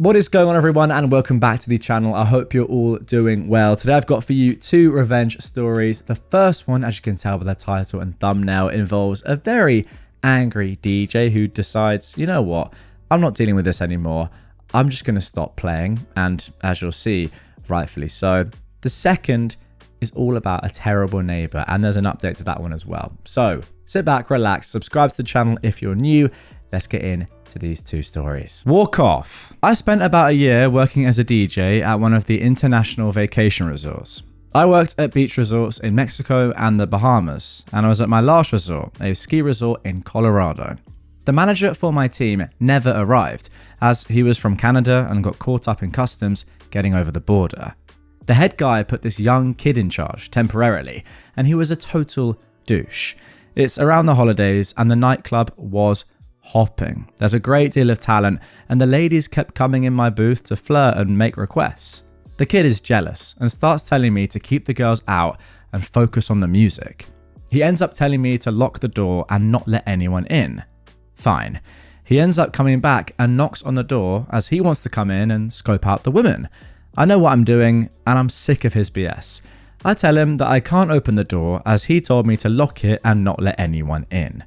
What is going on, everyone, and welcome back to the channel. I hope you're all doing well. Today I've got for you two revenge stories. The first one, as you can tell by the title and thumbnail, involves a very angry DJ who decides, you know what, I'm not dealing with this anymore. I'm just going to stop playing, and as you'll see, rightfully so. The second is all about a terrible neighbor, and there's an update to that one as well. So sit back, relax, subscribe to the channel if you're new. Let's get into these two stories. Walk off. I spent about a year working as a DJ at one of the international vacation resorts. I worked at beach resorts in Mexico and the Bahamas, and I was at my last resort, a ski resort in Colorado. The manager for my team never arrived, as he was from Canada and got caught up in customs getting over the border. The head guy put this young kid in charge temporarily, and he was a total douche. It's around the holidays, and the nightclub was hopping. There's a great deal of talent, and the ladies kept coming in my booth to flirt and make requests. The kid is jealous and starts telling me to keep the girls out and focus on the music. He ends up telling me to lock the door and not let anyone in. Fine. He ends up coming back and knocks on the door as he wants to come in and scope out the women. I know what I'm doing, and I'm sick of his BS. I tell him that I can't open the door as he told me to lock it and not let anyone in.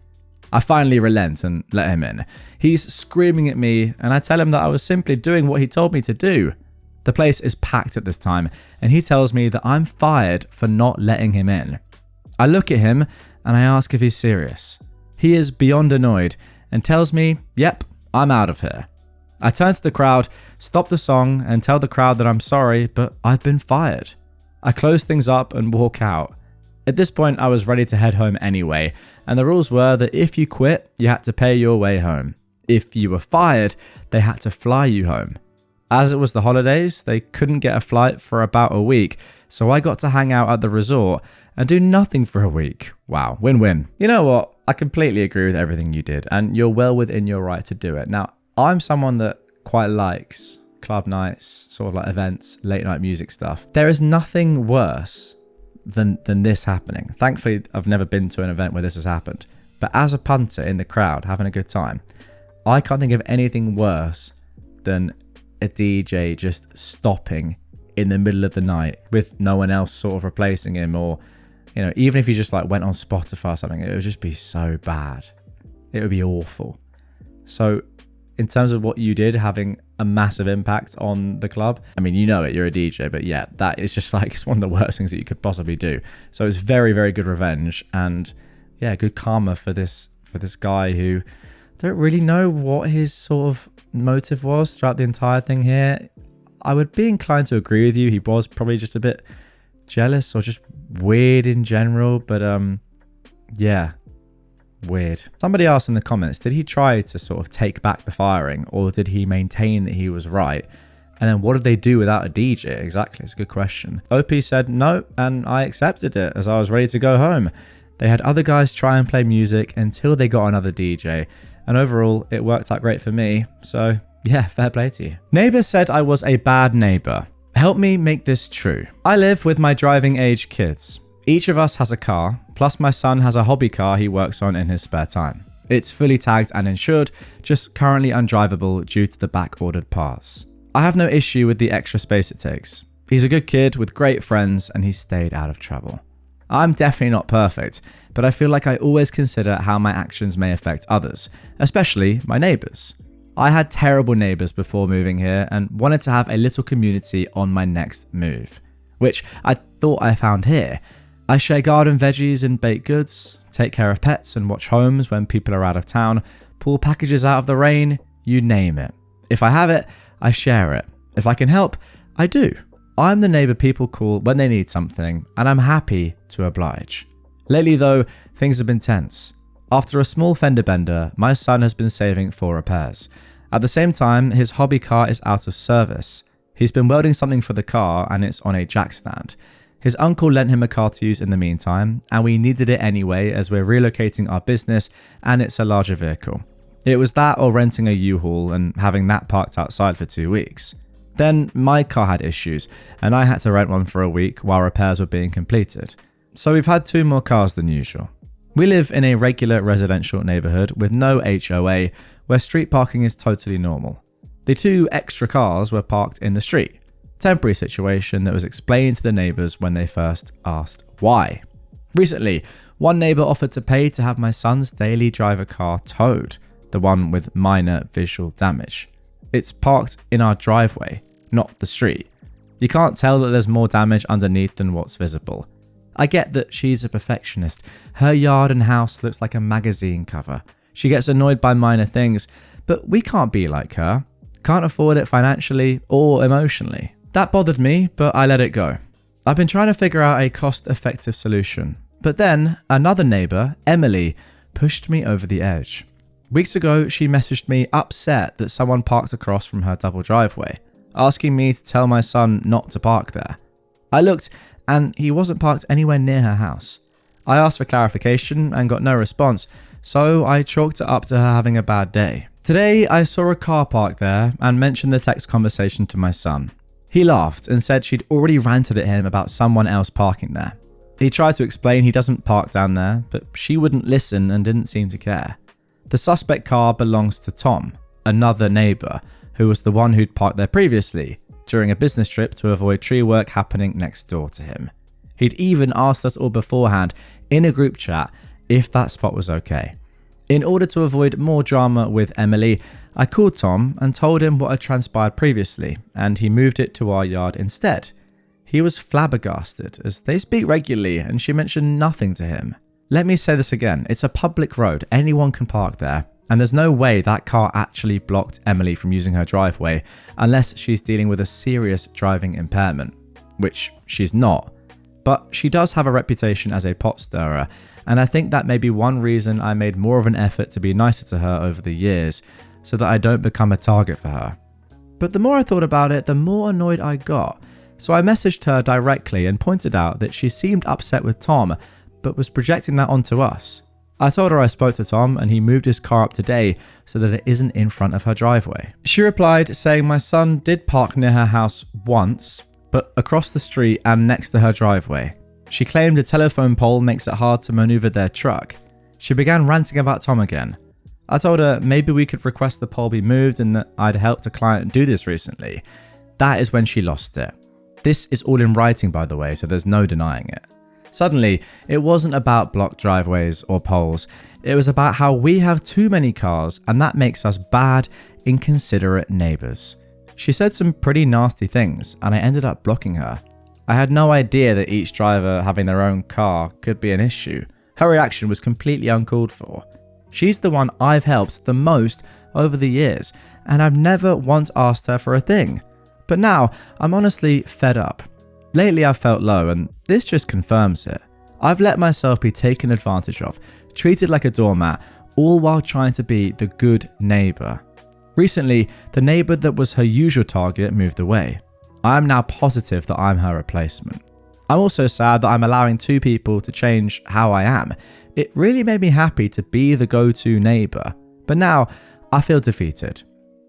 I finally relent and let him in. He's screaming at me, and I tell him that I was simply doing what he told me to do. The place is packed at this time, and he tells me that I'm fired for not letting him in. I look at him and I ask if he's serious. He is beyond annoyed and tells me, yep, I'm out of here. I turn to the crowd, stop the song, and tell the crowd that I'm sorry, but I've been fired. I close things up and walk out. At this point, I was ready to head home anyway, and the rules were that if you quit, you had to pay your way home. If you were fired, they had to fly you home. As it was the holidays, they couldn't get a flight for about a week, so I got to hang out at the resort and do nothing for a week. Wow, win-win. You know what? I completely agree with everything you did, and you're well within your right to do it. Now, I'm someone that quite likes club nights, sort of like events, late night music stuff. There is nothing worse than this happening. Thankfully, I've never been to an event where this has happened. But as a punter in the crowd, having a good time, I can't think of anything worse than a DJ just stopping in the middle of the night with no one else sort of replacing him, or, you know, even if he just like went on Spotify or something, it would just be so bad. It would be awful. So in terms of what you did, having a massive impact on the club, I mean, you know it, you're a DJ, but yeah, that is just like, it's one of the worst things that you could possibly do. So it's very, very good revenge, and yeah, good karma for this guy who don't really know what his sort of motive was throughout the entire thing here. I would be inclined to agree with you. He was probably just a bit jealous or just weird in general, but yeah, weird. Somebody asked in the comments, did he try to sort of take back the firing, or did he maintain that he was right? And then what did they do without a DJ? Exactly, it's a good question. OP said no, and I accepted it as I was ready to go home. They had other guys try and play music until they got another DJ, and overall it worked out great for me, so yeah, fair play to you. Neighbor said I was a bad neighbor. Help me make this true. I live with my driving age kids. Each of us has a car, plus my son has a hobby car he works on in his spare time. It's fully tagged and insured, just currently undrivable due to the back-ordered parts. I have no issue with the extra space it takes. He's a good kid with great friends, and he stayed out of trouble. I'm definitely not perfect, but I feel like I always consider how my actions may affect others, especially my neighbors. I had terrible neighbors before moving here and wanted to have a little community on my next move, which I thought I found here. I share garden veggies and baked goods, take care of pets and watch homes when people are out of town, pull packages out of the rain, you name it. If I have it, I share it. If I can help, I do. I'm the neighbor people call when they need something, and I'm happy to oblige. Lately though, things have been tense. After a small fender bender, my son has been saving for repairs. At the same time, his hobby car is out of service. He's been welding something for the car and it's on a jack stand. His uncle lent him a car to use in the meantime, and we needed it anyway as we're relocating our business and it's a larger vehicle. It was that or renting a U-Haul and having that parked outside for 2 weeks. Then my car had issues and I had to rent one for a week while repairs were being completed. So we've had 2 more cars than usual. We live in a regular residential neighborhood with no HOA where street parking is totally normal. The 2 extra cars were parked in the street. Temporary situation that was explained to the neighbours when they first asked why. Recently, one neighbour offered to pay to have my son's daily driver car towed, the one with minor visual damage. It's parked in our driveway, not the street. You can't tell that there's more damage underneath than what's visible. I get that she's a perfectionist. Her yard and house looks like a magazine cover. She gets annoyed by minor things, but we can't be like her. Can't afford it financially or emotionally. That bothered me, but I let it go. I've been trying to figure out a cost-effective solution. But then, another neighbour, Emily, pushed me over the edge. Weeks ago, she messaged me upset that someone parked across from her double driveway, asking me to tell my son not to park there. I looked, and he wasn't parked anywhere near her house. I asked for clarification and got no response, so I chalked it up to her having a bad day. Today, I saw a car parked there and mentioned the text conversation to my son. He laughed and said she'd already ranted at him about someone else parking there. He tried to explain he doesn't park down there, but she wouldn't listen and didn't seem to care. The suspect car belongs to Tom, another neighbour, who was the one who'd parked there previously, during a business trip to avoid tree work happening next door to him. He'd even asked us all beforehand, in a group chat, if that spot was okay. In order to avoid more drama with Emily, I called Tom and told him what had transpired previously, and he moved it to our yard instead. He was flabbergasted, as they speak regularly and she mentioned nothing to him. Let me say this again, it's a public road, anyone can park there, and there's no way that car actually blocked Emily from using her driveway unless she's dealing with a serious driving impairment, which she's not. But she does have a reputation as a pot stirrer, and I think that may be one reason I made more of an effort to be nicer to her over the years, so that I don't become a target for her. But the more I thought about it, the more annoyed I got. So I messaged her directly and pointed out that she seemed upset with Tom, but was projecting that onto us. I told her I spoke to Tom and he moved his car up today so that it isn't in front of her driveway. She replied saying my son did park near her house once, but across the street and next to her driveway. She claimed a telephone pole makes it hard to maneuver their truck. She began ranting about Tom again. I told her maybe we could request the pole be moved and that I'd helped a client do this recently. That is when she lost it. This is all in writing, by the way, so there's no denying it. Suddenly, it wasn't about blocked driveways or poles. It was about how we have too many cars and that makes us bad, inconsiderate neighbours. She said some pretty nasty things and I ended up blocking her. I had no idea that each driver having their own car could be an issue. Her reaction was completely uncalled for. She's the one I've helped the most over the years, and I've never once asked her for a thing. But now, I'm honestly fed up. Lately I've felt low, and this just confirms it. I've let myself be taken advantage of, treated like a doormat, all while trying to be the good neighbour. Recently, the neighbour that was her usual target moved away. I am now positive that I'm her replacement. I'm also sad that I'm allowing 2 people to change how I am. It really made me happy to be the go-to neighbour, but now I feel defeated.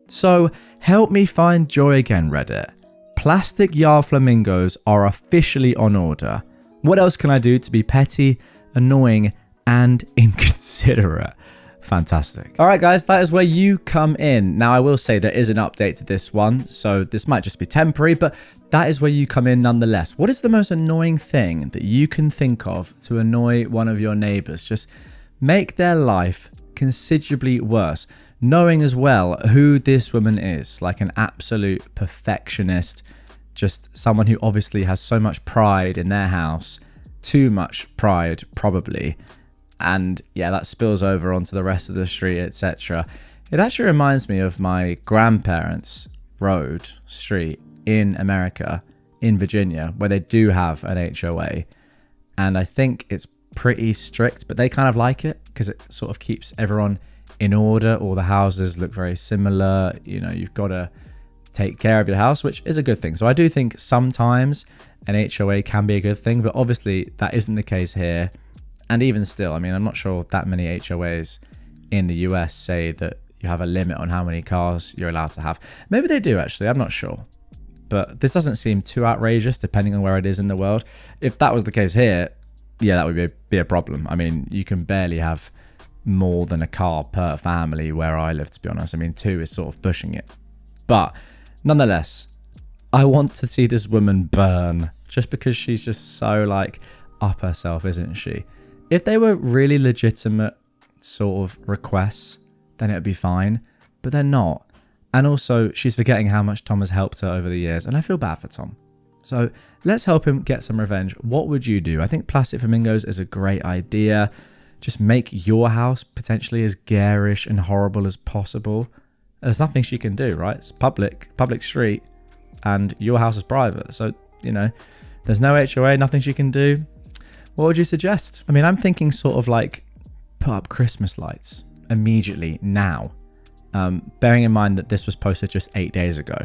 So help me find joy again, Reddit. Plastic yard flamingos are officially on order. What else can I do to be petty, annoying, and inconsiderate? Fantastic. All right, guys, that is where you come in. Now, I will say there is an update to this one, so this might just be temporary, but that is where you come in nonetheless. What is the most annoying thing that you can think of to annoy one of your neighbors? Just make their life considerably worse, knowing as well who this woman is, like an absolute perfectionist, just someone who obviously has so much pride in their house, too much pride probably, and yeah, that spills over onto the rest of the street, etc. It actually reminds me of my grandparents' street in America, in Virginia, where they do have an HOA, and I think it's pretty strict, but they kind of like it because it sort of keeps everyone in order. All the houses look very similar. You know, you've got to take care of your house, which is a good thing. So I do think sometimes an HOA can be a good thing, but obviously that isn't the case here. And even still, I mean, I'm not sure that many HOAs in the US say that you have a limit on how many cars you're allowed to have. Maybe they do, actually. I'm not sure. But this doesn't seem too outrageous depending on where it is in the world. If that was the case here, yeah, that would be a problem. I mean, you can barely have more than a car per family where I live, to be honest. I mean, 2 is sort of pushing it. But nonetheless, I want to see this woman burn just because she's just so like up herself, isn't she? If they were really legitimate sort of requests, then it would be fine, but they're not. And also, she's forgetting how much Tom has helped her over the years, and I feel bad for Tom. So let's help him get some revenge. What would you do? I think plastic flamingos is a great idea. Just make your house potentially as garish and horrible as possible. There's nothing she can do, right? It's public street, and your house is private. So, you know, there's no HOA, nothing she can do. What would you suggest? I mean, I'm thinking sort of like put up Christmas lights immediately now. Bearing in mind that this was posted just 8 days ago.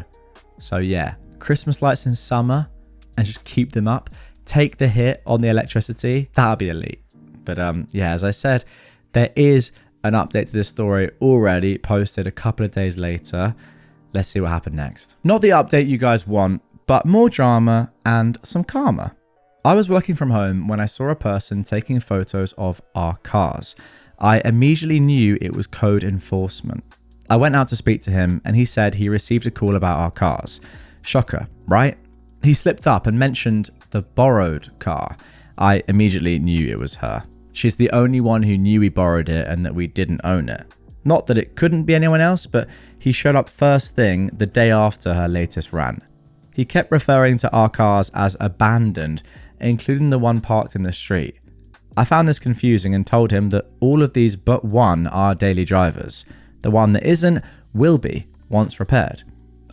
So yeah, Christmas lights in summer and just keep them up. Take the hit on the electricity. That'll be elite. But yeah, as I said, there is an update to this story already posted a couple of days later. Let's see what happened next. Not the update you guys want, but more drama and some karma. I was working from home when I saw a person taking photos of our cars. I immediately knew it was code enforcement. I went out to speak to him and he said he received a call about our cars. Shocker, right? He slipped up and mentioned the borrowed car. I immediately knew it was her. She's the only one who knew we borrowed it and that we didn't own it. Not that it couldn't be anyone else, but he showed up first thing the day after her latest rant. He kept referring to our cars as abandoned, including the one parked in the street. I found this confusing and told him that all of these but one are daily drivers. The one that isn't will be once repaired.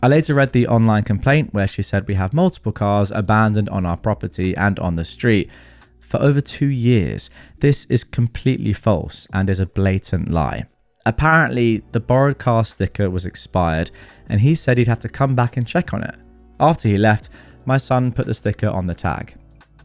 I later read the online complaint where she said we have multiple cars abandoned on our property and on the street for over 2 years. This is completely false and is a blatant lie. Apparently, the borrowed car sticker was expired and he said he'd have to come back and check on it. After he left, my son put the sticker on the tag.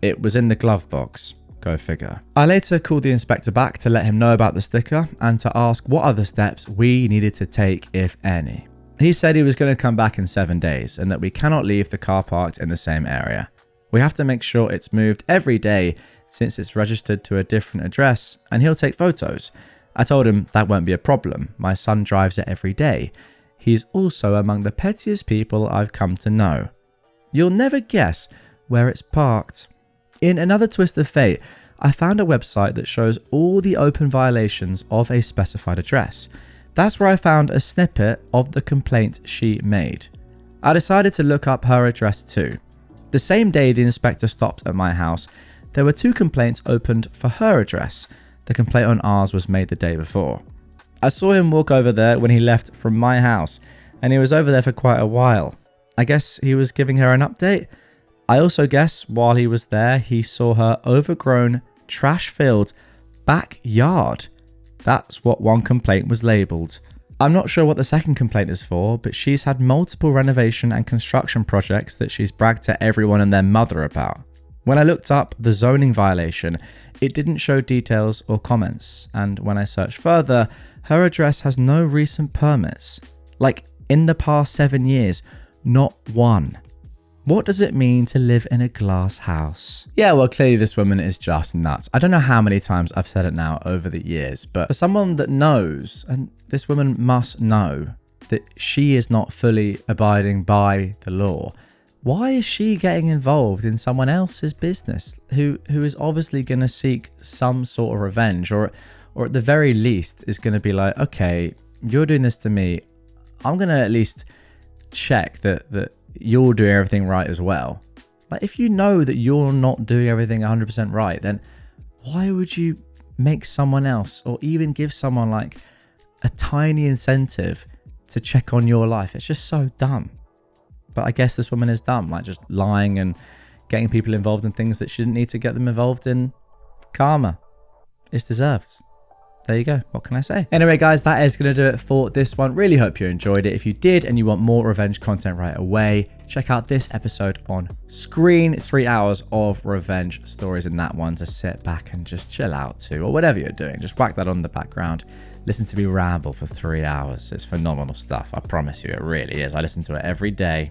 It was in the glove box. Go figure. I later called the inspector back to let him know about the sticker and to ask what other steps we needed to take, if any. He said he was going to come back in 7 days and that we cannot leave the car parked in the same area. We have to make sure it's moved every day since it's registered to a different address, and he'll take photos. I told him that won't be a problem. My son drives it every day. He's also among the pettiest people I've come to know. You'll never guess where it's parked. In another twist of fate, I found a website that shows all the open violations of a specified address. That's where I found a snippet of the complaint she made. I decided to look up her address too. The same day the inspector stopped at my house, there were 2 complaints opened for her address. The complaint on ours was made the day before. I saw him walk over there when he left from my house, and he was over there for quite a while. I guess he was giving her an update. I also guess while he was there, he saw her overgrown, trash-filled backyard. That's what one complaint was labelled. I'm not sure what the second complaint is for, but she's had multiple renovation and construction projects that she's bragged to everyone and their mother about. When I looked up the zoning violation, it didn't show details or comments, and when I searched further, her address has no recent permits. Like, in the past 7 years, not one. What does it mean to live in a glass house? Yeah, well, clearly this woman is just nuts. I don't know how many times I've said it now over the years, but for someone that knows, and this woman must know, that she is not fully abiding by the law, why is she getting involved in someone else's business who is obviously going to seek some sort of revenge, or at the very least is going to be like, okay, you're doing this to me, I'm going to at least check that you're doing everything right as well. Like, if you know that you're not doing everything 100% right, then why would you make someone else or even give someone like a tiny incentive to check on your life? It's just so dumb. But I guess this woman is dumb, like just lying and getting people involved in things that she didn't need to get them involved in. Karma. It's deserved. There you go. What can I say? Anyway, guys, that is going to do it for this one. Really hope you enjoyed it. If you did and you want more revenge content right away, check out this episode on screen. 3 hours of revenge stories in that one to sit back and just chill out to, or whatever you're doing. Just whack that on in the background. Listen to me ramble for 3 hours. It's phenomenal stuff. I promise you, it really is. I listen to it every day.